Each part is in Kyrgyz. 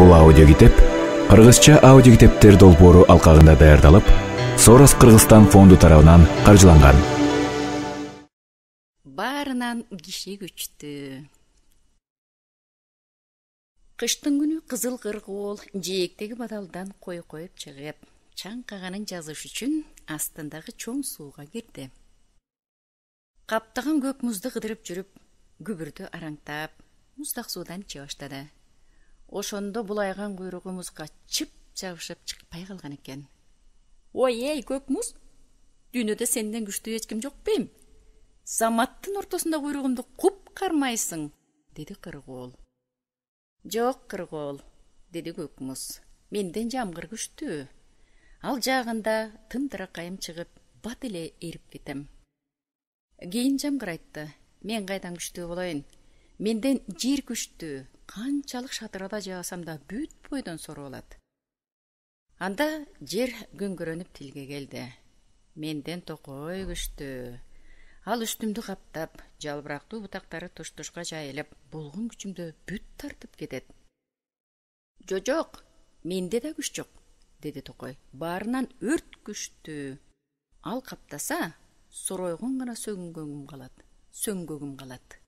Бул аудиокитеп кыргызча аудиокитептер долбоору алкагында даярдалып, Сорос Кыргызстан фонду тарабынан каржыланган. Баарынан киши күчтү. Кыштын күнү кызыл кыргоол жээктеги бадалдан кой коюп чыгып, чаңкаганын жазыш үчүн астындагы чоң сууга кирди. Каптаган көк музду кыдырып жүрүп, күбүрдү араңтап, муздак суудан иче баштады. Ошондо булайган куйругу музга чып жабышып чыкпай калган экен. Ой, эй, көк муз, дүйнөдө сенден күчтүү эч ким жок бейм? Заматтын ортосунда куйругумду куп кармайсың, деди кыргоол. Жок, кыргоол, деди көк муз. Менден жамгыр күчтүү. Ал жагында тымдыракайым чыгып, бат эле эрип кетем. Кийин жамгыр айтты. Мен кайдан күчтүү болоюн? Менден жер күчтүү. Канчалык шатырада жаасам да бүт бойдон соруп алат. Анда жер күңгөрөнүп тилге келди. Менден токой күчтүү. Ал үстүмдү каптап, жалбырактуу бутактары туш-тушка жайылып, болгон күчүмдү бүт тартып кетет. Жок, менде да күч жок, деди токой. Баарынан өрт күчтүү. Ал каптаса, соройгон гана сөнгөгүм калат.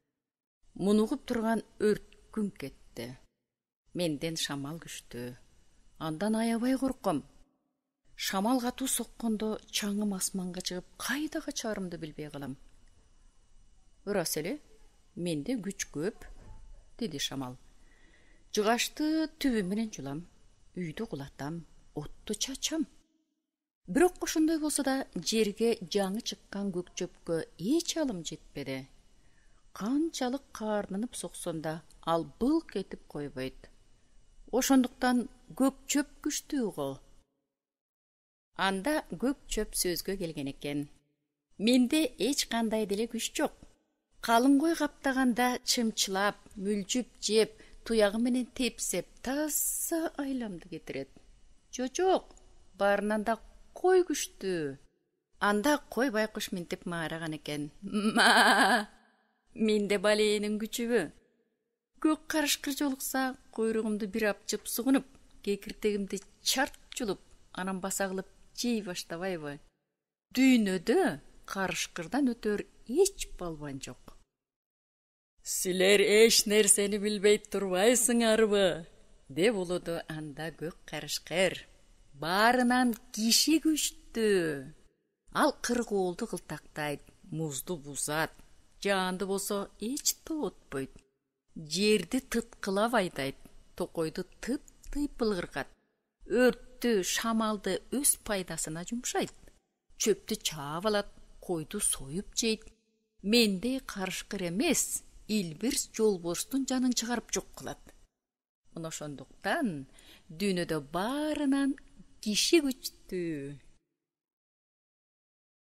Мунугуп турган өрт күн кетти. Менден шамал күчтүү. Андан аябай корком. Шамал катуу соккондо чаңым асманга чыгып, кайда качаарымды билбей калам. Ырас эле, менде күч көп, деди шамал. Жыгашты түбү менен жулам, үйдү кулатам, отту чачам. Бирок ошондой болсо да жерге жаңы чыккан көк чөпкө эч алым жетпеди. Канчалык каарнынып соксом да ал былк этип койбойт. Ошондуктан көк чөп күчтүү го. Анда көк чөп сөзгө келген экен. Менде эч кандай деле күч жок. Калың кой каптаганда чымчылап, мүлжүп жеп, туягы менен тепсеп, таза айламды кетирет. Жок, баарынан да кой күчтүү. Анда кой байкуш минтип маараган экен. Менде балeenин күчүбү. Көк карышкыр жолукса, куйругумду бир апчып сугунуп, кекиртегимди чарт жулуп, анан баса кылып жей баштабайбы? Дүйнөдө карышкырдан өтөр эч балбан жок. Силер эч нерсени билбей турбайсыңарбы? Деп улуду анда көк карышкыр. Баарынан киши күчтүү. Ал кыргоолду кылтактайт, музду бузат, жаанды болсо эч тоотпойт. Жерди тыткылап айдайт, токойду тып-тыйп былгыргат. Өрттү, шамалды өз пайдасына жумшайт. Чөптү чаап алат, койду союп жейт. Менде карышкыр эмес, илбирс жолборстун жанын чыгарып жок кылат. Мына ошондуктан дүйнөдө баарынан киши күчтүү.